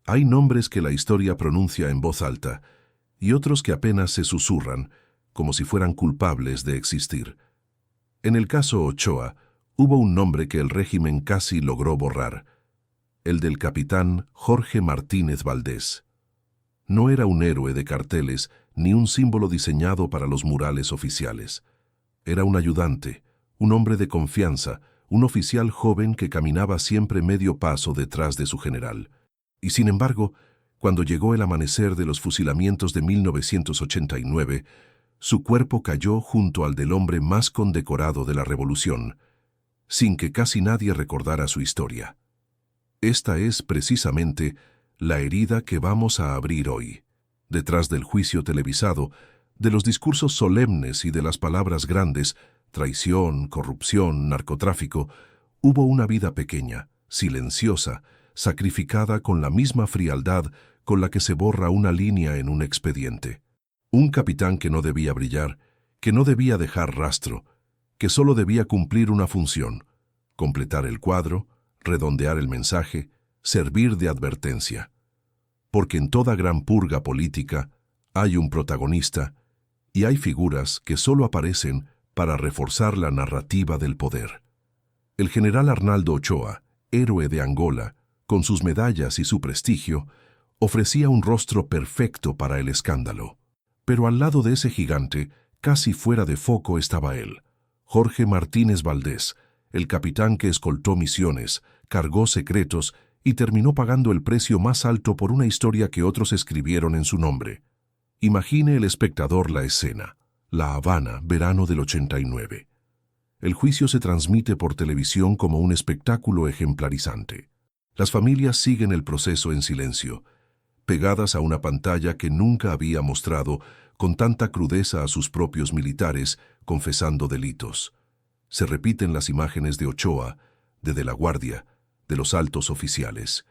Hay nombres que la historia pronuncia en voz alta y otros que apenas se susurran, como si fueran culpables de existir. En el caso Ochoa, hubo un nombre que el régimen casi logró borrar, el del capitán Jorge Martínez Valdés. No era un héroe de carteles ni un símbolo diseñado para los murales oficiales. Era un ayudante, un hombre de confianza, un oficial joven que caminaba siempre medio paso detrás de su general. Y sin embargo, cuando llegó el amanecer de los fusilamientos de 1989, su cuerpo cayó junto al del hombre más condecorado de la revolución, sin que casi nadie recordara su historia. Esta es, precisamente, la herida que vamos a abrir hoy. Detrás del juicio televisado, de los discursos solemnes y de las palabras grandes, traición, corrupción, narcotráfico, hubo una vida pequeña, silenciosa, sacrificada con la misma frialdad con la que se borra una línea en un expediente. Un capitán que no debía brillar, que no debía dejar rastro, que solo debía cumplir una función: completar el cuadro, redondear el mensaje, servir de advertencia. Porque en toda gran purga política hay un protagonista y hay figuras que solo aparecen para reforzar la narrativa del poder. El general Arnaldo Ochoa, héroe de Angola, con sus medallas y su prestigio, ofrecía un rostro perfecto para el escándalo. Pero al lado de ese gigante, casi fuera de foco, estaba él, Jorge Martínez Valdés, el capitán que escoltó misiones, cargó secretos y terminó pagando el precio más alto por una historia que otros escribieron en su nombre. Imagine el espectador la escena: La Habana, verano del 89. El juicio se transmite por televisión como un espectáculo ejemplarizante. Las familias siguen el proceso en silencio, pegadas a una pantalla que nunca había mostrado con tanta crudeza a sus propios militares confesando delitos. Se repiten las imágenes de Ochoa, de la Guardia, de los altos oficiales.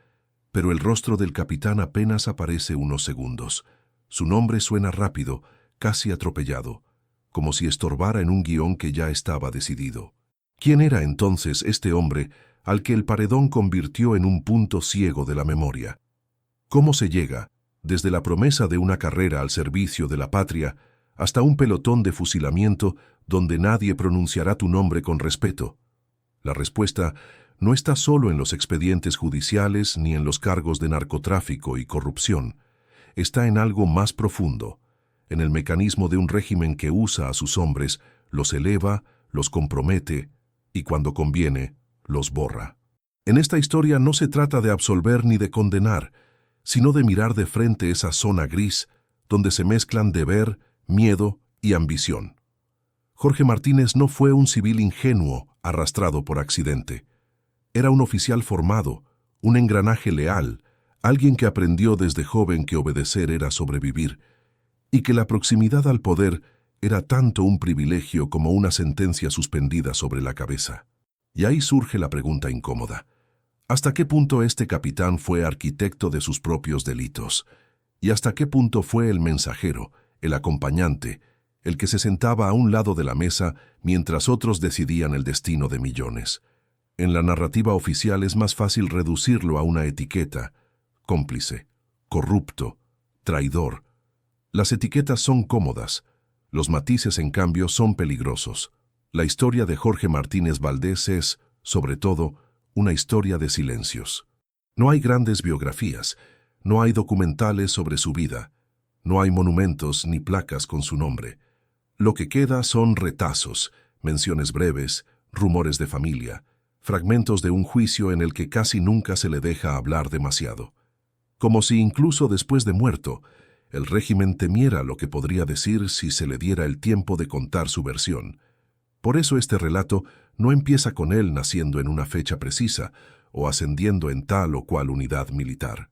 Pero el rostro del capitán apenas aparece unos segundos. Su nombre suena rápido, casi atropellado, como si estorbara en un guión que ya estaba decidido. ¿Quién era entonces este hombre al que el paredón convirtió en un punto ciego de la memoria? ¿Cómo se llega, desde la promesa de una carrera al servicio de la patria, hasta un pelotón de fusilamiento donde nadie pronunciará tu nombre con respeto? La respuesta no está solo en los expedientes judiciales ni en los cargos de narcotráfico y corrupción. Está en algo más profundo, en el mecanismo de un régimen que usa a sus hombres, los eleva, los compromete y, cuando conviene, los borra. En esta historia no se trata de absolver ni de condenar, sino de mirar de frente esa zona gris donde se mezclan deber, miedo y ambición. Jorge Martínez no fue un civil ingenuo arrastrado por accidente. Era un oficial formado, un engranaje leal, alguien que aprendió desde joven que obedecer era sobrevivir, y que la proximidad al poder era tanto un privilegio como una sentencia suspendida sobre la cabeza. Y ahí surge la pregunta incómoda: ¿hasta qué punto este capitán fue arquitecto de sus propios delitos? ¿Y hasta qué punto fue el mensajero, el acompañante, el que se sentaba a un lado de la mesa mientras otros decidían el destino de millones? En la narrativa oficial es más fácil reducirlo a una etiqueta: cómplice, corrupto, traidor. Las etiquetas son cómodas, los matices, en cambio, son peligrosos. La historia de Jorge Martínez Valdés es, sobre todo, una historia de silencios. No hay grandes biografías, no hay documentales sobre su vida, no hay monumentos ni placas con su nombre. Lo que queda son retazos, menciones breves, rumores de familia, fragmentos de un juicio en el que casi nunca se le deja hablar demasiado. Como si incluso después de muerto, el régimen temiera lo que podría decir si se le diera el tiempo de contar su versión. Por eso este relato no empieza con él naciendo en una fecha precisa o ascendiendo en tal o cual unidad militar.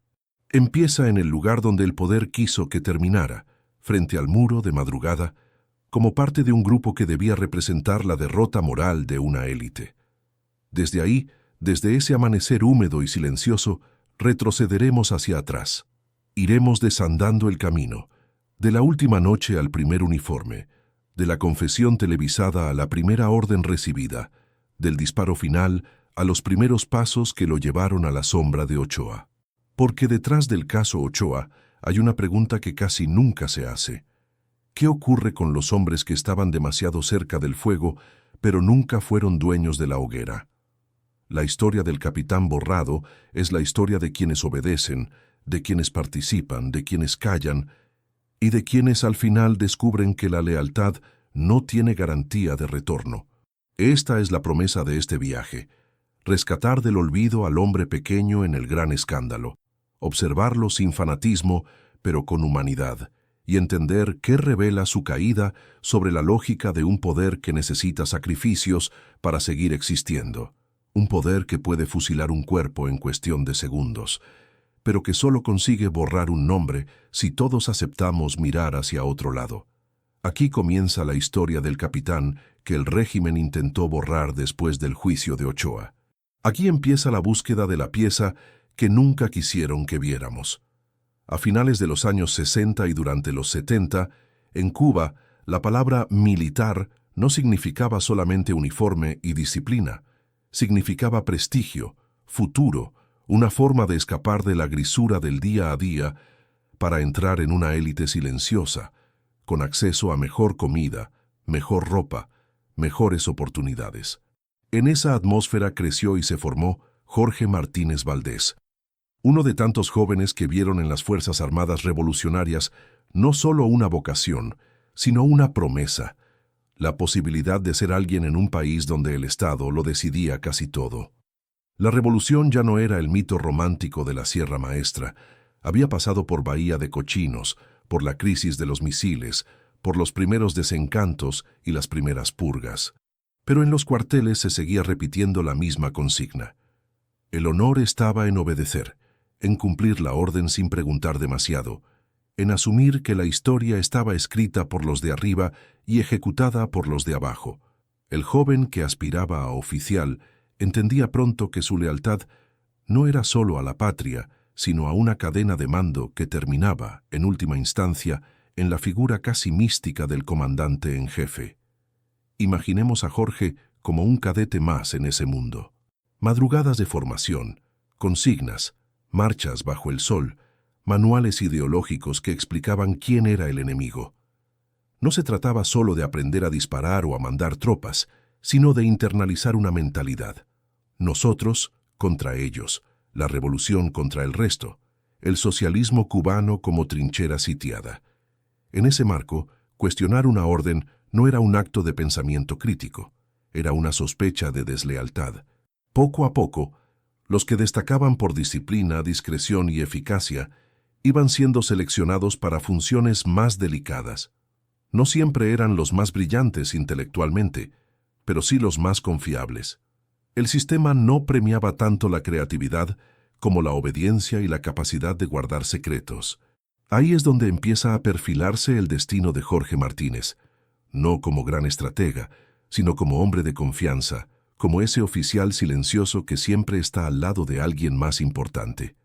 Empieza en el lugar donde el poder quiso que terminara, frente al muro de madrugada, como parte de un grupo que debía representar la derrota moral de una élite. Desde ahí, desde ese amanecer húmedo y silencioso, retrocederemos hacia atrás. Iremos desandando el camino, de la última noche al primer uniforme, de la confesión televisada a la primera orden recibida, del disparo final a los primeros pasos que lo llevaron a la sombra de Ochoa. Porque detrás del caso Ochoa hay una pregunta que casi nunca se hace. ¿Qué ocurre con los hombres que estaban demasiado cerca del fuego, pero nunca fueron dueños de la hoguera? La historia del capitán borrado es la historia de quienes obedecen, de quienes participan, de quienes callan y de quienes al final descubren que la lealtad no tiene garantía de retorno. Esta es la promesa de este viaje: rescatar del olvido al hombre pequeño en el gran escándalo, observarlo sin fanatismo, pero con humanidad, y entender qué revela su caída sobre la lógica de un poder que necesita sacrificios para seguir existiendo. Un poder que puede fusilar un cuerpo en cuestión de segundos, pero que solo consigue borrar un nombre si todos aceptamos mirar hacia otro lado. Aquí comienza la historia del capitán que el régimen intentó borrar después del juicio de Ochoa. Aquí empieza la búsqueda de la pieza que nunca quisieron que viéramos. A finales de los años 60 y durante los 70, en Cuba, la palabra militar no significaba solamente uniforme y disciplina. Significaba prestigio, futuro, una forma de escapar de la grisura del día a día para entrar en una élite silenciosa, con acceso a mejor comida, mejor ropa, mejores oportunidades. En esa atmósfera creció y se formó Jorge Martínez Valdés, uno de tantos jóvenes que vieron en las Fuerzas Armadas Revolucionarias no solo una vocación, sino una promesa, la posibilidad de ser alguien en un país donde el Estado lo decidía casi todo. La revolución ya no era el mito romántico de la Sierra Maestra, había pasado por Bahía de Cochinos, por la crisis de los misiles, por los primeros desencantos y las primeras purgas. Pero en los cuarteles se seguía repitiendo la misma consigna. El honor estaba en obedecer, en cumplir la orden sin preguntar demasiado, en asumir que la historia estaba escrita por los de arriba y ejecutada por los de abajo. El joven que aspiraba a oficial entendía pronto que su lealtad no era solo a la patria, sino a una cadena de mando que terminaba, en última instancia, en la figura casi mística del comandante en jefe. Imaginemos a Jorge como un cadete más en ese mundo. Madrugadas de formación, consignas, marchas bajo el sol, manuales ideológicos que explicaban quién era el enemigo. No se trataba solo de aprender a disparar o a mandar tropas, sino de internalizar una mentalidad. Nosotros contra ellos, la revolución contra el resto, el socialismo cubano como trinchera sitiada. En ese marco, cuestionar una orden no era un acto de pensamiento crítico, era una sospecha de deslealtad. Poco a poco, los que destacaban por disciplina, discreción y eficacia iban siendo seleccionados para funciones más delicadas. No siempre eran los más brillantes intelectualmente, pero sí los más confiables. El sistema no premiaba tanto la creatividad como la obediencia y la capacidad de guardar secretos. Ahí es donde empieza a perfilarse el destino de Jorge Martínez, no como gran estratega, sino como hombre de confianza, como ese oficial silencioso que siempre está al lado de alguien más importante.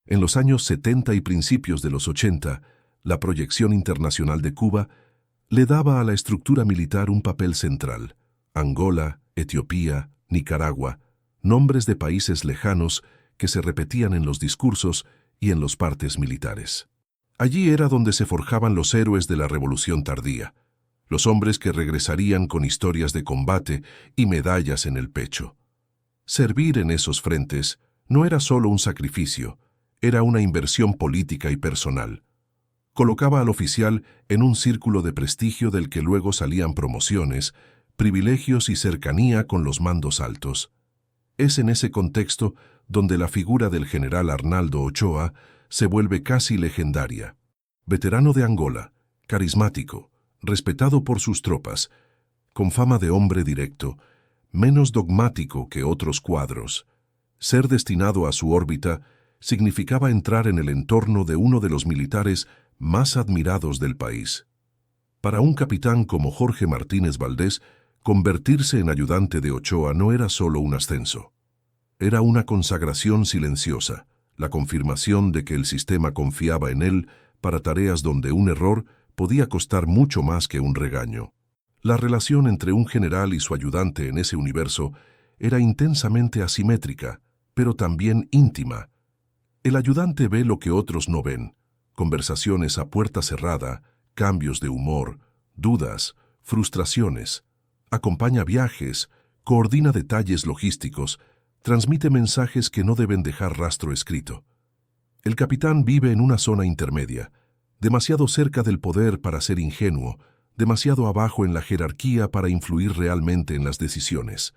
En los años 70 y principios de los 80, la proyección internacional de Cuba le daba a la estructura militar un papel central. Angola, Etiopía, Nicaragua, nombres de países lejanos que se repetían en los discursos y en los partes militares. Allí era donde se forjaban los héroes de la revolución tardía, los hombres que regresarían con historias de combate y medallas en el pecho. Servir en esos frentes no era solo un sacrificio, era una inversión política y personal. Colocaba al oficial en un círculo de prestigio del que luego salían promociones, privilegios y cercanía con los mandos altos. Es en ese contexto donde la figura del general Arnaldo Ochoa se vuelve casi legendaria. Veterano de Angola, carismático, respetado por sus tropas, con fama de hombre directo, menos dogmático que otros cuadros. Ser destinado a su órbita significaba entrar en el entorno de uno de los militares más admirados del país. Para un capitán como Jorge Martínez Valdés, convertirse en ayudante de Ochoa no era solo un ascenso. Era una consagración silenciosa, la confirmación de que el sistema confiaba en él para tareas donde un error podía costar mucho más que un regaño. La relación entre un general y su ayudante en ese universo era intensamente asimétrica, pero también íntima. El ayudante ve lo que otros no ven: conversaciones a puerta cerrada, cambios de humor, dudas, frustraciones. Acompaña viajes, coordina detalles logísticos, transmite mensajes que no deben dejar rastro escrito. El capitán vive en una zona intermedia, demasiado cerca del poder para ser ingenuo, demasiado abajo en la jerarquía para influir realmente en las decisiones.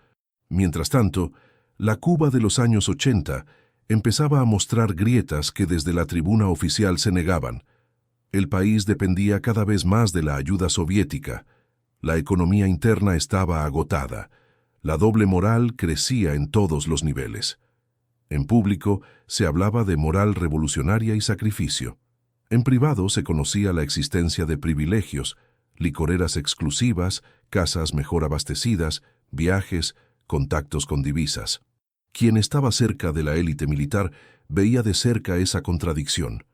Mientras tanto, la Cuba de los años 80 empezaba a mostrar grietas que desde la tribuna oficial se negaban. El país dependía cada vez más de la ayuda soviética. La economía interna estaba agotada. La doble moral crecía en todos los niveles. En público se hablaba de moral revolucionaria y sacrificio. En privado se conocía la existencia de privilegios, licoreras exclusivas, casas mejor abastecidas, viajes, contactos con divisas. Quien estaba cerca de la élite militar veía de cerca esa contradicción.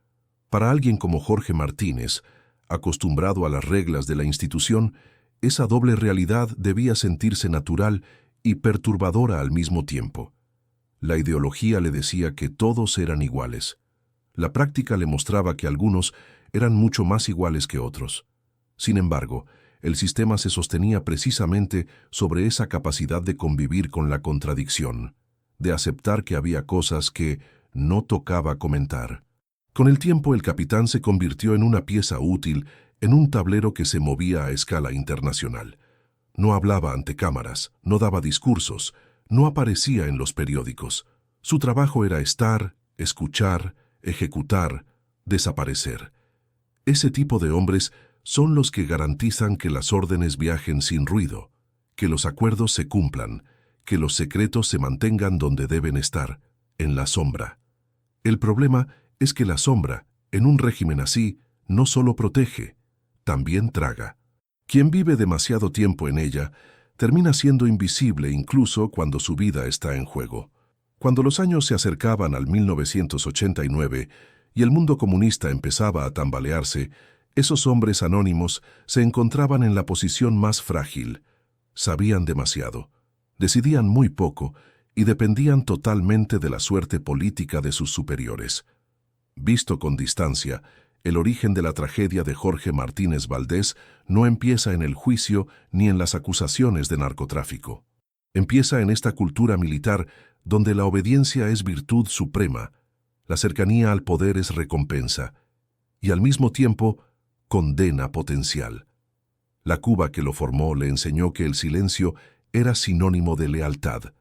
Para alguien como Jorge Martínez, acostumbrado a las reglas de la institución, esa doble realidad debía sentirse natural y perturbadora al mismo tiempo. La ideología le decía que todos eran iguales. La práctica le mostraba que algunos eran mucho más iguales que otros. Sin embargo, el sistema se sostenía precisamente sobre esa capacidad de convivir con la contradicción, de aceptar que había cosas que no tocaba comentar. Con el tiempo, el capitán se convirtió en una pieza útil en un tablero que se movía a escala internacional. No hablaba ante cámaras, no daba discursos, no aparecía en los periódicos. Su trabajo era estar, escuchar, ejecutar, desaparecer. Ese tipo de hombres son los que garantizan que las órdenes viajen sin ruido, que los acuerdos se cumplan, que los secretos se mantengan donde deben estar, en la sombra. El problema es que la sombra, en un régimen así, no solo protege, también traga. Quien vive demasiado tiempo en ella termina siendo invisible incluso cuando su vida está en juego. Cuando los años se acercaban al 1989 y el mundo comunista empezaba a tambalearse, esos hombres anónimos se encontraban en la posición más frágil. Sabían demasiado, decidían muy poco y dependían totalmente de la suerte política de sus superiores. Visto con distancia, el origen de la tragedia de Jorge Martínez Valdés no empieza en el juicio ni en las acusaciones de narcotráfico. Empieza en esta cultura militar donde la obediencia es virtud suprema, la cercanía al poder es recompensa y al mismo tiempo condena potencial. La Cuba que lo formó le enseñó que el silencio era sinónimo de lealtad.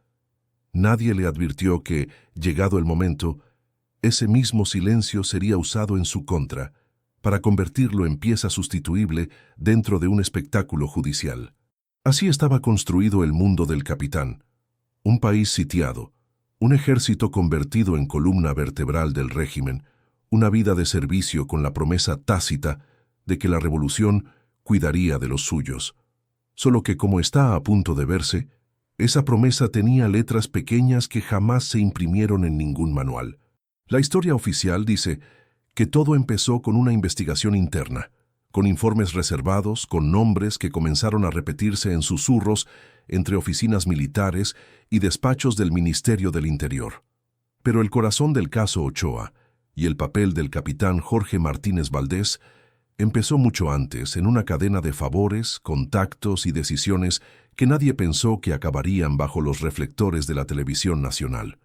Nadie le advirtió que, llegado el momento, ese mismo silencio sería usado en su contra, para convertirlo en pieza sustituible dentro de un espectáculo judicial. Así estaba construido el mundo del capitán. Un país sitiado, un ejército convertido en columna vertebral del régimen, una vida de servicio con la promesa tácita de que la revolución cuidaría de los suyos. Solo que, como está a punto de verse, esa promesa tenía letras pequeñas que jamás se imprimieron en ningún manual. La historia oficial dice que todo empezó con una investigación interna, con informes reservados, con nombres que comenzaron a repetirse en susurros entre oficinas militares y despachos del Ministerio del Interior. Pero el corazón del caso Ochoa y el papel del capitán Jorge Martínez Valdés empezó mucho antes, en una cadena de favores, contactos y decisiones que nadie pensó que acabarían bajo los reflectores de la televisión nacional.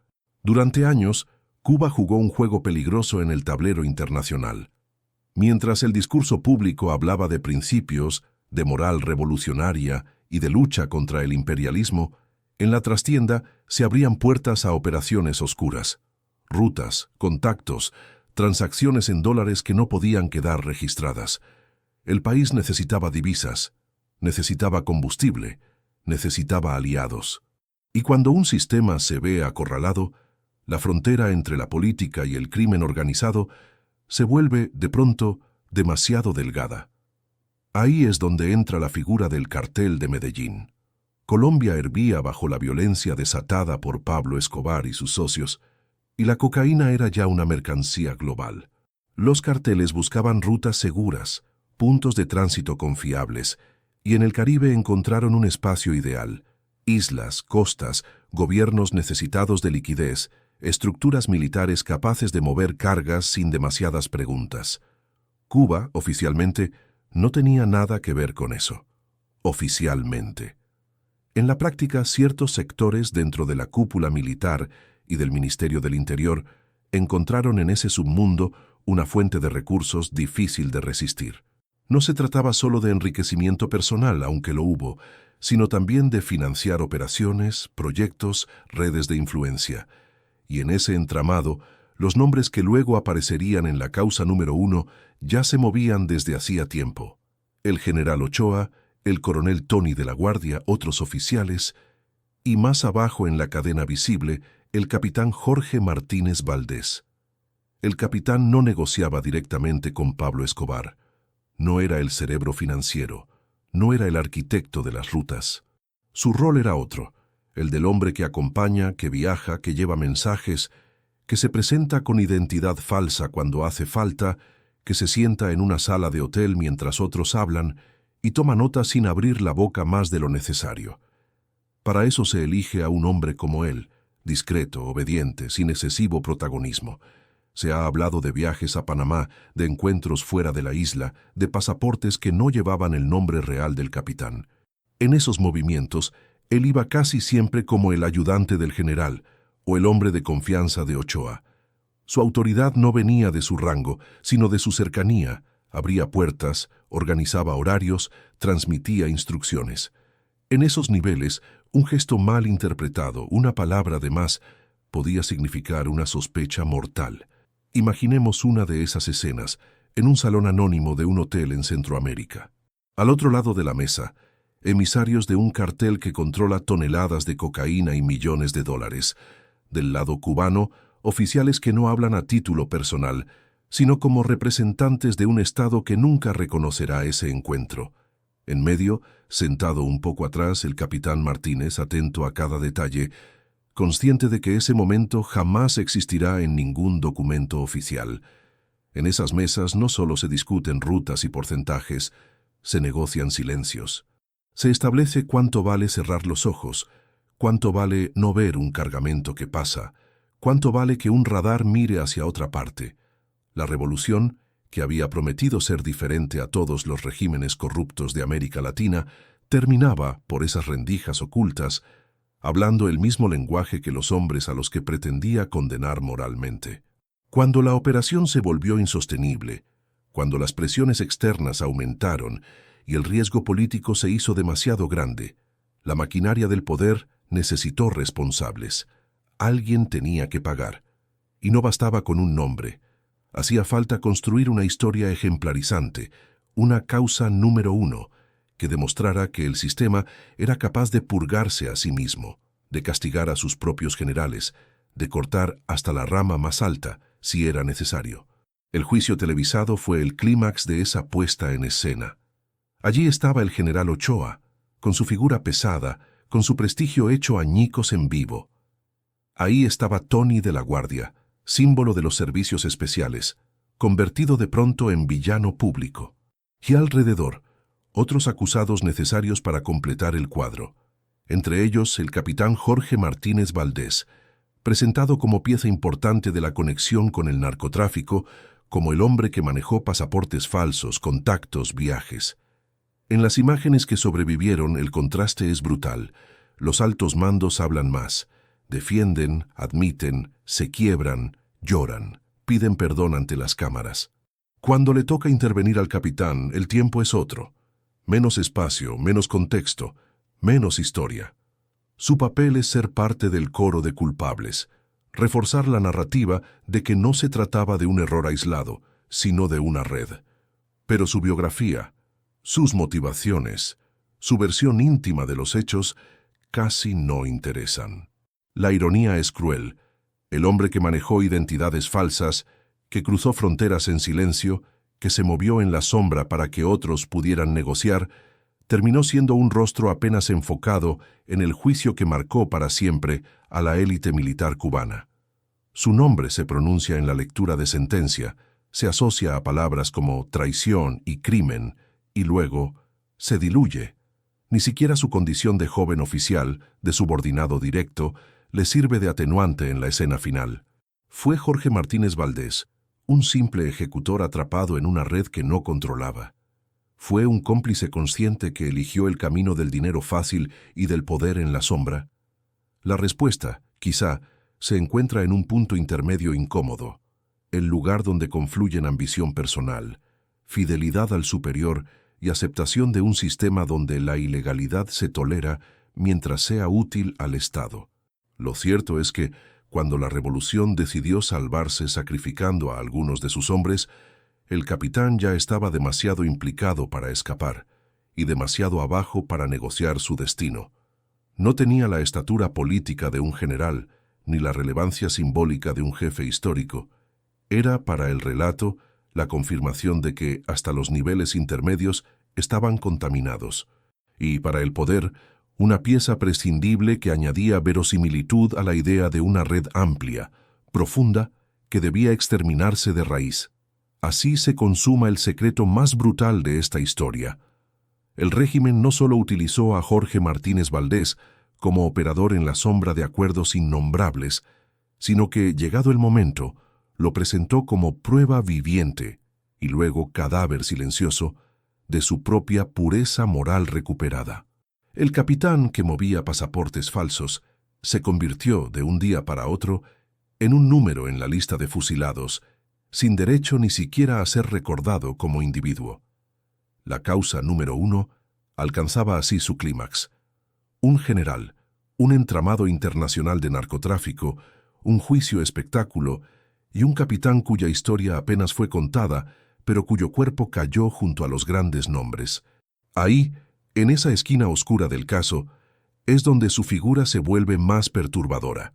Durante años, Cuba jugó un juego peligroso en el tablero internacional. Mientras el discurso público hablaba de principios, de moral revolucionaria y de lucha contra el imperialismo, en la trastienda se abrían puertas a operaciones oscuras, rutas, contactos, transacciones en dólares que no podían quedar registradas. El país necesitaba divisas, necesitaba combustible, necesitaba aliados. Y cuando un sistema se ve acorralado, la frontera entre la política y el crimen organizado se vuelve, de pronto, demasiado delgada. Ahí es donde entra la figura del cartel de Medellín. Colombia hervía bajo la violencia desatada por Pablo Escobar y sus socios, y la cocaína era ya una mercancía global. Los carteles buscaban rutas seguras, puntos de tránsito confiables, y en el Caribe encontraron un espacio ideal: islas, costas, gobiernos necesitados de liquidez, estructuras militares capaces de mover cargas sin demasiadas preguntas. Cuba, oficialmente, no tenía nada que ver con eso. Oficialmente. En la práctica, ciertos sectores dentro de la cúpula militar y del Ministerio del Interior encontraron en ese submundo una fuente de recursos difícil de resistir. No se trataba solo de enriquecimiento personal, aunque lo hubo, sino también de financiar operaciones, proyectos, redes de influencia. Y en ese entramado, los nombres que luego aparecerían en la causa número 1 ya se movían desde hacía tiempo. El general Ochoa, el coronel Tony de la Guardia, otros oficiales, y más abajo en la cadena visible, el capitán Jorge Martínez Valdés. El capitán no negociaba directamente con Pablo Escobar. No era el cerebro financiero, no era el arquitecto de las rutas. Su rol era otro, el del hombre que acompaña, que viaja, que lleva mensajes, que se presenta con identidad falsa cuando hace falta, que se sienta en una sala de hotel mientras otros hablan y toma nota sin abrir la boca más de lo necesario. Para eso se elige a un hombre como él, discreto, obediente, sin excesivo protagonismo. Se ha hablado de viajes a Panamá, de encuentros fuera de la isla, de pasaportes que no llevaban el nombre real del capitán. En esos movimientos, él iba casi siempre como el ayudante del general o el hombre de confianza de Ochoa. Su autoridad no venía de su rango, sino de su cercanía. Abría puertas, organizaba horarios, transmitía instrucciones. En esos niveles, un gesto mal interpretado, una palabra de más, podía significar una sospecha mortal. Imaginemos una de esas escenas en un salón anónimo de un hotel en Centroamérica. Al otro lado de la mesa, emisarios de un cartel que controla toneladas de cocaína y millones de dólares. Del lado cubano, oficiales que no hablan a título personal, sino como representantes de un Estado que nunca reconocerá ese encuentro. En medio, sentado un poco atrás, el capitán Martínez, atento a cada detalle, consciente de que ese momento jamás existirá en ningún documento oficial. En esas mesas no solo se discuten rutas y porcentajes, se negocian silencios. Se establece cuánto vale cerrar los ojos, cuánto vale no ver un cargamento que pasa, cuánto vale que un radar mire hacia otra parte. La revolución, que había prometido ser diferente a todos los regímenes corruptos de América Latina, terminaba, por esas rendijas ocultas, hablando el mismo lenguaje que los hombres a los que pretendía condenar moralmente. Cuando la operación se volvió insostenible, cuando las presiones externas aumentaron y el riesgo político se hizo demasiado grande, la maquinaria del poder necesitó responsables. Alguien tenía que pagar. Y no bastaba con un nombre. Hacía falta construir una historia ejemplarizante, una causa número 1, que demostrara que el sistema era capaz de purgarse a sí mismo, de castigar a sus propios generales, de cortar hasta la rama más alta, si era necesario. El juicio televisado fue el clímax de esa puesta en escena. Allí estaba el general Ochoa, con su figura pesada, con su prestigio hecho añicos en vivo. Ahí estaba Tony de la Guardia, símbolo de los servicios especiales, convertido de pronto en villano público. Y alrededor, otros acusados necesarios para completar el cuadro. Entre ellos, el capitán Jorge Martínez Valdés, presentado como pieza importante de la conexión con el narcotráfico, como el hombre que manejó pasaportes falsos, contactos, viajes. En las imágenes que sobrevivieron, el contraste es brutal. Los altos mandos hablan más. Defienden, admiten, se quiebran, lloran, piden perdón ante las cámaras. Cuando le toca intervenir al capitán, el tiempo es otro. Menos espacio, menos contexto, menos historia. Su papel es ser parte del coro de culpables, reforzar la narrativa de que no se trataba de un error aislado, sino de una red. Pero su biografía, sus motivaciones, su versión íntima de los hechos, casi no interesan. La ironía es cruel. El hombre que manejó identidades falsas, que cruzó fronteras en silencio, que se movió en la sombra para que otros pudieran negociar, terminó siendo un rostro apenas enfocado en el juicio que marcó para siempre a la élite militar cubana. Su nombre se pronuncia en la lectura de sentencia, se asocia a palabras como traición y crimen, y luego se diluye. Ni siquiera su condición de joven oficial, de subordinado directo, le sirve de atenuante en la escena final. Fue Jorge Martínez Valdés, un simple ejecutor atrapado en una red que no controlaba. ¿Fue un cómplice consciente que eligió el camino del dinero fácil y del poder en la sombra? La respuesta, quizá, se encuentra en un punto intermedio incómodo, el lugar donde confluyen ambición personal, fidelidad al superior y aceptación de un sistema donde la ilegalidad se tolera mientras sea útil al Estado. Lo cierto es que, cuando la revolución decidió salvarse sacrificando a algunos de sus hombres, el capitán ya estaba demasiado implicado para escapar y demasiado abajo para negociar su destino. No tenía la estatura política de un general, ni la relevancia simbólica de un jefe histórico. Era, para el relato, la confirmación de que hasta los niveles intermedios estaban contaminados, y para el poder, una pieza prescindible que añadía verosimilitud a la idea de una red amplia, profunda, que debía exterminarse de raíz. Así se consuma el secreto más brutal de esta historia. El régimen no solo utilizó a Jorge Martínez Valdés como operador en la sombra de acuerdos innombrables, sino que, llegado el momento, lo presentó como prueba viviente, y luego cadáver silencioso, de su propia pureza moral recuperada. El capitán que movía pasaportes falsos se convirtió, de un día para otro, en un número en la lista de fusilados, sin derecho ni siquiera a ser recordado como individuo. La causa número 1 alcanzaba así su clímax. Un general, un entramado internacional de narcotráfico, un juicio espectáculo y un capitán cuya historia apenas fue contada, pero cuyo cuerpo cayó junto a los grandes nombres. Ahí, en esa esquina oscura del caso, es donde su figura se vuelve más perturbadora,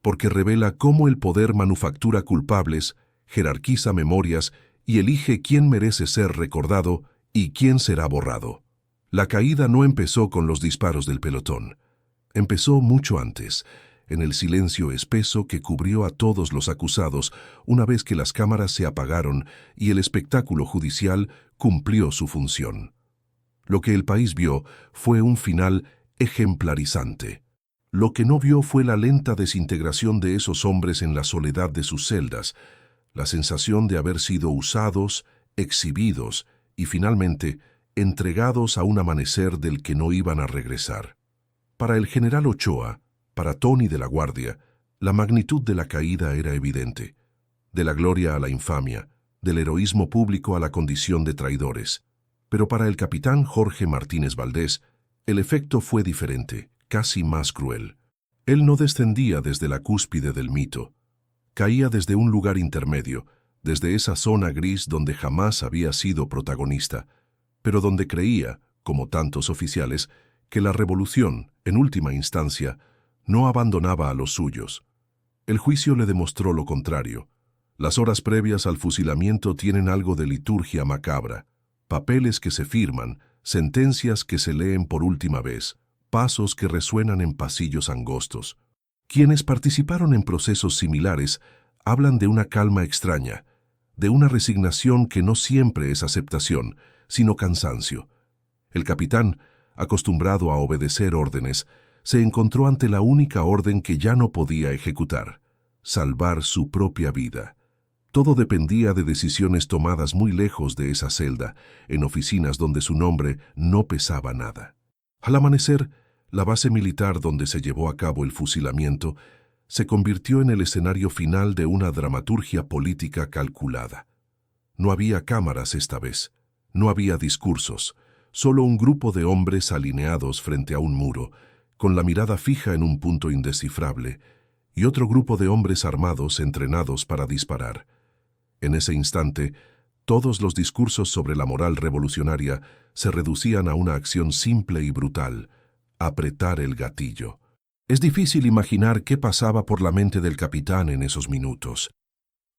porque revela cómo el poder manufactura culpables, jerarquiza memorias y elige quién merece ser recordado y quién será borrado. La caída no empezó con los disparos del pelotón. Empezó mucho antes, en el silencio espeso que cubrió a todos los acusados una vez que las cámaras se apagaron y el espectáculo judicial cumplió su función. Lo que el país vio fue un final ejemplarizante. Lo que no vio fue la lenta desintegración de esos hombres en la soledad de sus celdas, la sensación de haber sido usados, exhibidos y finalmente entregados a un amanecer del que no iban a regresar. Para el general Ochoa, para Tony de la Guardia, la magnitud de la caída era evidente. De la gloria a la infamia, del heroísmo público a la condición de traidores. Pero para el capitán Jorge Martínez Valdés, el efecto fue diferente, casi más cruel. Él no descendía desde la cúspide del mito. Caía desde un lugar intermedio, desde esa zona gris donde jamás había sido protagonista, pero donde creía, como tantos oficiales, que la revolución, en última instancia, no abandonaba a los suyos. El juicio le demostró lo contrario. Las horas previas al fusilamiento tienen algo de liturgia macabra, papeles que se firman, sentencias que se leen por última vez, pasos que resuenan en pasillos angostos. Quienes participaron en procesos similares hablan de una calma extraña, de una resignación que no siempre es aceptación, sino cansancio. El capitán, acostumbrado a obedecer órdenes, se encontró ante la única orden que ya no podía ejecutar: salvar su propia vida. Todo dependía de decisiones tomadas muy lejos de esa celda, en oficinas donde su nombre no pesaba nada. Al amanecer, la base militar donde se llevó a cabo el fusilamiento se convirtió en el escenario final de una dramaturgia política calculada. No había cámaras esta vez, no había discursos, solo un grupo de hombres alineados frente a un muro, con la mirada fija en un punto indescifrable, y otro grupo de hombres armados entrenados para disparar. En ese instante, todos los discursos sobre la moral revolucionaria se reducían a una acción simple y brutal: apretar el gatillo. Es difícil imaginar qué pasaba por la mente del capitán en esos minutos.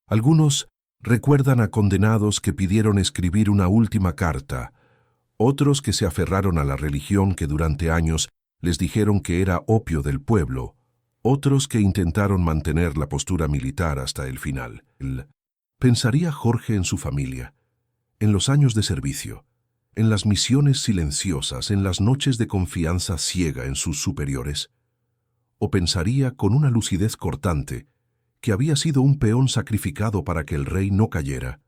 Algunos recuerdan a condenados que pidieron escribir una última carta, otros que se aferraron a la religión que durante años les dijeron que era opio del pueblo, otros que intentaron mantener la postura militar hasta el final. Pensaría Jorge en su familia, en los años de servicio, en las misiones silenciosas, en las noches de confianza ciega en sus superiores. o pensaría con una lucidez cortante que había sido un peón sacrificado para que el rey no cayera.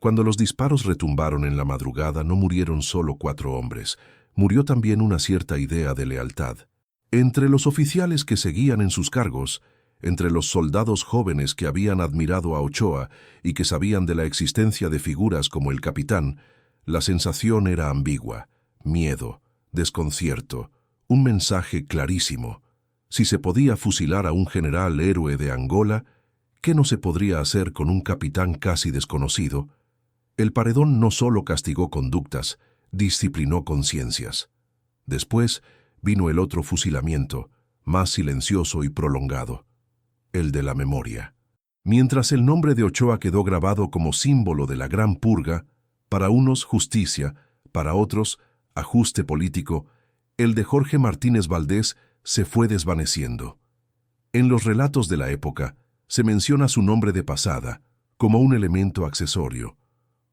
Cuando los disparos retumbaron en la madrugada, no murieron solo 4 hombres, murió también una cierta idea de lealtad. Entre los oficiales que seguían en sus cargos, entre los soldados jóvenes que habían admirado a Ochoa y que sabían de la existencia de figuras como el capitán, la sensación era ambigua: miedo, desconcierto, un mensaje clarísimo. Si se podía fusilar a un general héroe de Angola, ¿qué no se podría hacer con un capitán casi desconocido? El paredón no solo castigó conductas, disciplinó conciencias. Después vino el otro fusilamiento, más silencioso y prolongado, el de la memoria. Mientras el nombre de Ochoa quedó grabado como símbolo de la gran purga, para unos justicia, para otros ajuste político, el de Jorge Martínez Valdés se fue desvaneciendo. En los relatos de la época se menciona su nombre de pasada, como un elemento accesorio.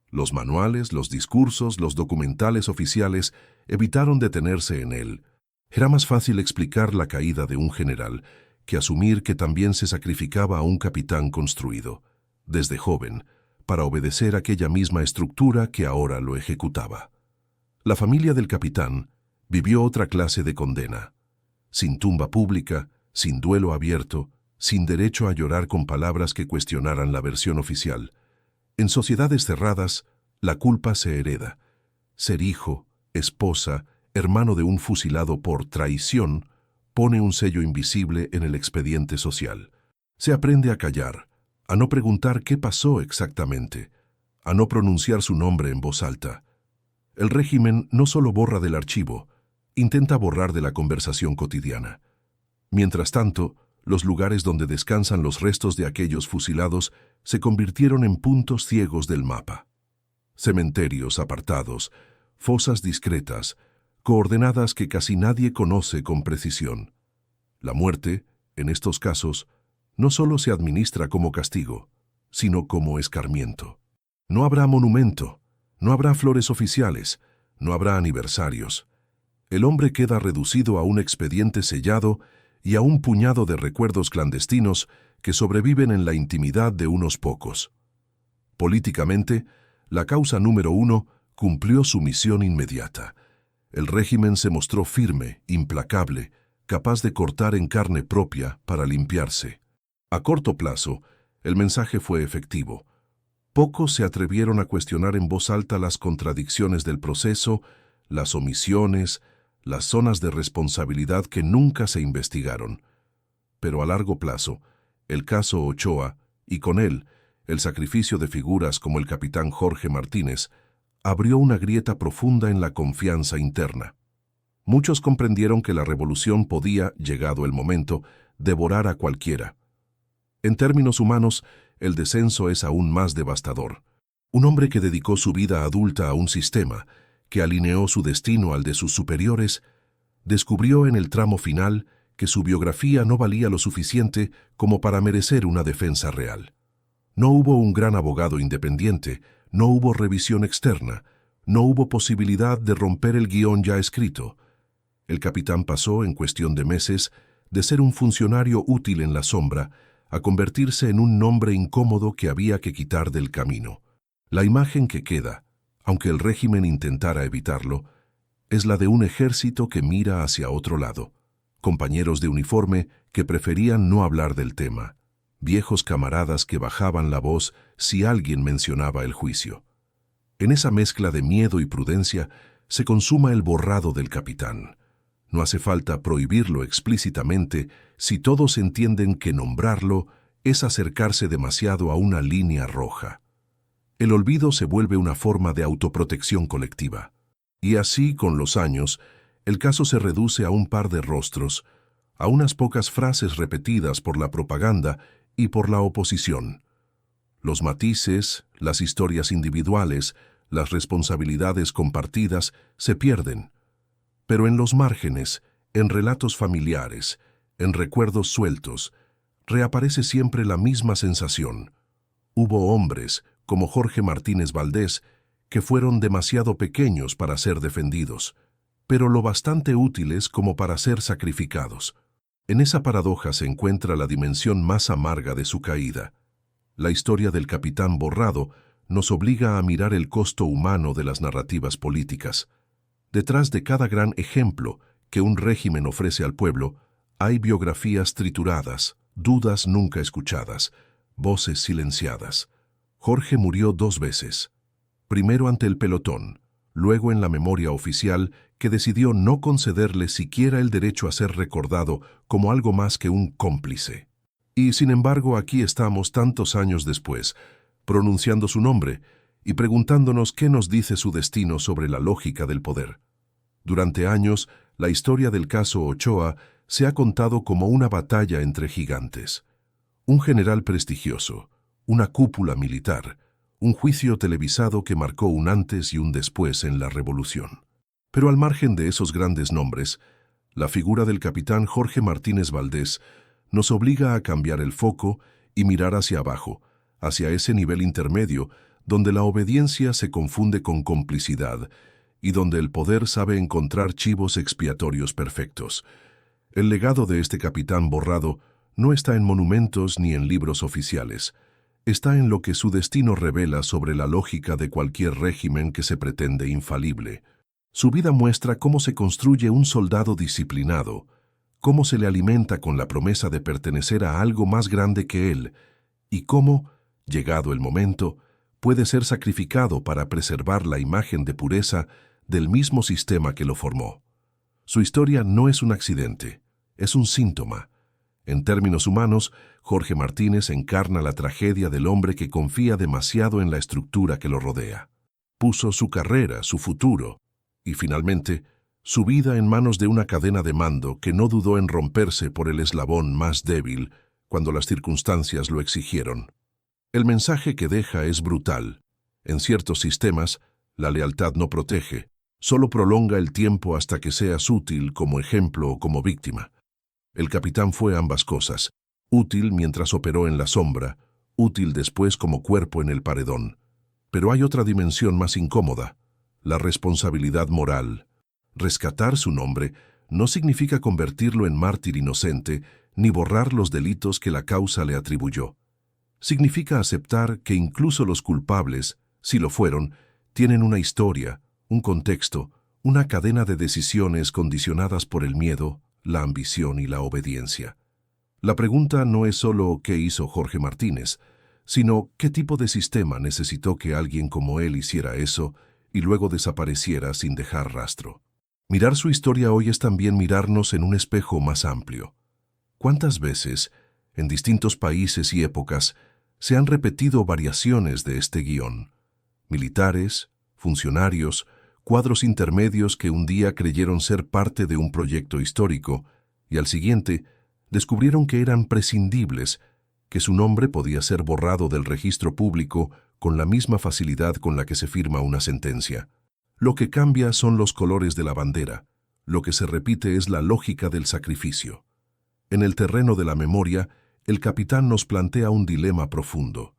Los manuales, los discursos, los documentales oficiales evitaron detenerse en él. Era más fácil explicar la caída de un general que asumir que también se sacrificaba a un capitán construido, desde joven, para obedecer aquella misma estructura que ahora lo ejecutaba. La familia del capitán vivió otra clase de condena, sin tumba pública, sin duelo abierto, sin derecho a llorar con palabras que cuestionaran la versión oficial. En sociedades cerradas, la culpa se hereda. Ser hijo, esposa, hermano de un fusilado por traición, pone un sello invisible en el expediente social. Se aprende a callar, a no preguntar qué pasó exactamente, a no pronunciar su nombre en voz alta. El régimen no solo borra del archivo, intenta borrar de la conversación cotidiana. Mientras tanto, los lugares donde descansan los restos de aquellos fusilados se convirtieron en puntos ciegos del mapa. Cementerios apartados, fosas discretas, coordenadas que casi nadie conoce con precisión. La muerte, en estos casos, no solo se administra como castigo, sino como escarmiento. No habrá monumento, no habrá flores oficiales, no habrá aniversarios. El hombre queda reducido a un expediente sellado y a un puñado de recuerdos clandestinos que sobreviven en la intimidad de unos pocos. Políticamente, la causa número 1 cumplió su misión inmediata. El régimen se mostró firme, implacable, capaz de cortar en carne propia para limpiarse. A corto plazo, el mensaje fue efectivo. Pocos se atrevieron a cuestionar en voz alta las contradicciones del proceso, las omisiones, las zonas de responsabilidad que nunca se investigaron. Pero a largo plazo, el caso Ochoa, y con él, el sacrificio de figuras como el capitán Jorge Martínez, abrió una grieta profunda en la confianza interna. Muchos comprendieron que la revolución podía, llegado el momento, devorar a cualquiera. En términos humanos, el descenso es aún más devastador. Un hombre que dedicó su vida adulta a un sistema, que alineó su destino al de sus superiores, descubrió en el tramo final que su biografía no valía lo suficiente como para merecer una defensa real. No hubo un gran abogado independiente, no hubo revisión externa, no hubo posibilidad de romper el guión ya escrito. El capitán pasó, en cuestión de meses, de ser un funcionario útil en la sombra a convertirse en un nombre incómodo que había que quitar del camino. La imagen que queda, aunque el régimen intentara evitarlo, es la de un ejército que mira hacia otro lado, compañeros de uniforme que preferían no hablar del tema, viejos camaradas que bajaban la voz si alguien mencionaba el juicio. En esa mezcla de miedo y prudencia se consuma el borrado del capitán. No hace falta prohibirlo explícitamente si todos entienden que nombrarlo es acercarse demasiado a una línea roja. El olvido se vuelve una forma de autoprotección colectiva. Y así, con los años, el caso se reduce a un par de rostros, a unas pocas frases repetidas por la propaganda y por la oposición. Los matices, las historias individuales, las responsabilidades compartidas se pierden. Pero en los márgenes, en relatos familiares, en recuerdos sueltos, reaparece siempre la misma sensación. Hubo hombres, como Jorge Martínez Valdés, que fueron demasiado pequeños para ser defendidos, pero lo bastante útiles como para ser sacrificados. En esa paradoja se encuentra la dimensión más amarga de su caída. La historia del capitán borrado nos obliga a mirar el costo humano de las narrativas políticas. Detrás de cada gran ejemplo que un régimen ofrece al pueblo, hay biografías trituradas, dudas nunca escuchadas, voces silenciadas. Jorge murió 2 veces. Primero ante el pelotón, luego en la memoria oficial que decidió no concederle siquiera el derecho a ser recordado como algo más que un cómplice. Y sin embargo aquí estamos tantos años después, pronunciando su nombre y preguntándonos qué nos dice su destino sobre la lógica del poder. Durante años, la historia del caso Ochoa se ha contado como una batalla entre gigantes. Un general prestigioso, una cúpula militar, un juicio televisado que marcó un antes y un después en la revolución. Pero al margen de esos grandes nombres, la figura del capitán Jorge Martínez Valdés nos obliga a cambiar el foco y mirar hacia abajo, hacia ese nivel intermedio donde la obediencia se confunde con complicidad y donde el poder sabe encontrar chivos expiatorios perfectos. El legado de este capitán borrado no está en monumentos ni en libros oficiales. Está en lo que su destino revela sobre la lógica de cualquier régimen que se pretende infalible. Su vida muestra cómo se construye un soldado disciplinado, cómo se le alimenta con la promesa de pertenecer a algo más grande que él, y cómo, llegado el momento, puede ser sacrificado para preservar la imagen de pureza del mismo sistema que lo formó. Su historia no es un accidente, es un síntoma. En términos humanos, Jorge Martínez encarna la tragedia del hombre que confía demasiado en la estructura que lo rodea. Puso su carrera, su futuro y, finalmente, su vida en manos de una cadena de mando que no dudó en romperse por el eslabón más débil cuando las circunstancias lo exigieron. El mensaje que deja es brutal. En ciertos sistemas, la lealtad no protege, solo prolonga el tiempo hasta que seas útil como ejemplo o como víctima. El capitán fue ambas cosas, útil mientras operó en la sombra, útil después como cuerpo en el paredón. Pero hay otra dimensión más incómoda, la responsabilidad moral. Rescatar su nombre no significa convertirlo en mártir inocente ni borrar los delitos que la causa le atribuyó. Significa aceptar que incluso los culpables, si lo fueron, tienen una historia, un contexto, una cadena de decisiones condicionadas por el miedo, la ambición y la obediencia. La pregunta no es solo ¿qué hizo Jorge Martínez?, sino ¿qué tipo de sistema necesitó que alguien como él hiciera eso y luego desapareciera sin dejar rastro? Mirar su historia hoy es también mirarnos en un espejo más amplio. ¿Cuántas veces, en distintos países y épocas, se han repetido variaciones de este guión? Militares, funcionarios, cuadros intermedios que un día creyeron ser parte de un proyecto histórico y al siguiente descubrieron que eran prescindibles, que su nombre podía ser borrado del registro público con la misma facilidad con la que se firma una sentencia. Lo que cambia son los colores de la bandera, lo que se repite es la lógica del sacrificio. En el terreno de la memoria, el capitán nos plantea un dilema profundo.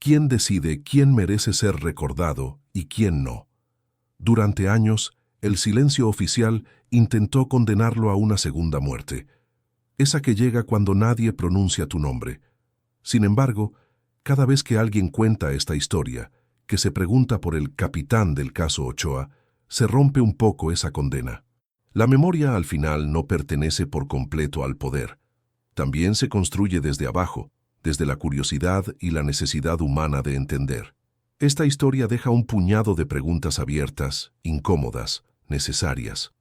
¿Quién decide quién merece ser recordado y quién no? Durante años, el silencio oficial intentó condenarlo a una segunda muerte, esa que llega cuando nadie pronuncia tu nombre. Sin embargo, cada vez que alguien cuenta esta historia, que se pregunta por el capitán del caso Ochoa, se rompe un poco esa condena. La memoria al final no pertenece por completo al poder. También se construye desde abajo, desde la curiosidad y la necesidad humana de entender. Esta historia deja un puñado de preguntas abiertas, incómodas, necesarias.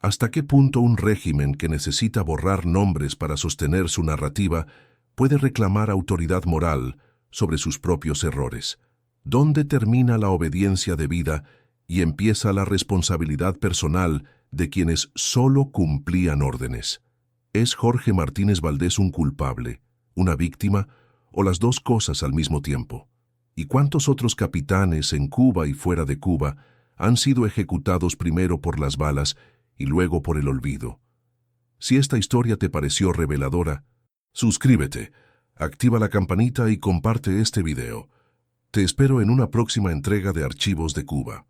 ¿Hasta qué punto un régimen que necesita borrar nombres para sostener su narrativa puede reclamar autoridad moral sobre sus propios errores? ¿Dónde termina la obediencia debida y empieza la responsabilidad personal de quienes solo cumplían órdenes? ¿Es Jorge Martínez Valdés un culpable, una víctima o las dos cosas al mismo tiempo? ¿Y cuántos otros capitanes en Cuba y fuera de Cuba han sido ejecutados primero por las balas y luego por el olvido? Si esta historia te pareció reveladora, suscríbete, activa la campanita y comparte este video. Te espero en una próxima entrega de Archivos de Cuba.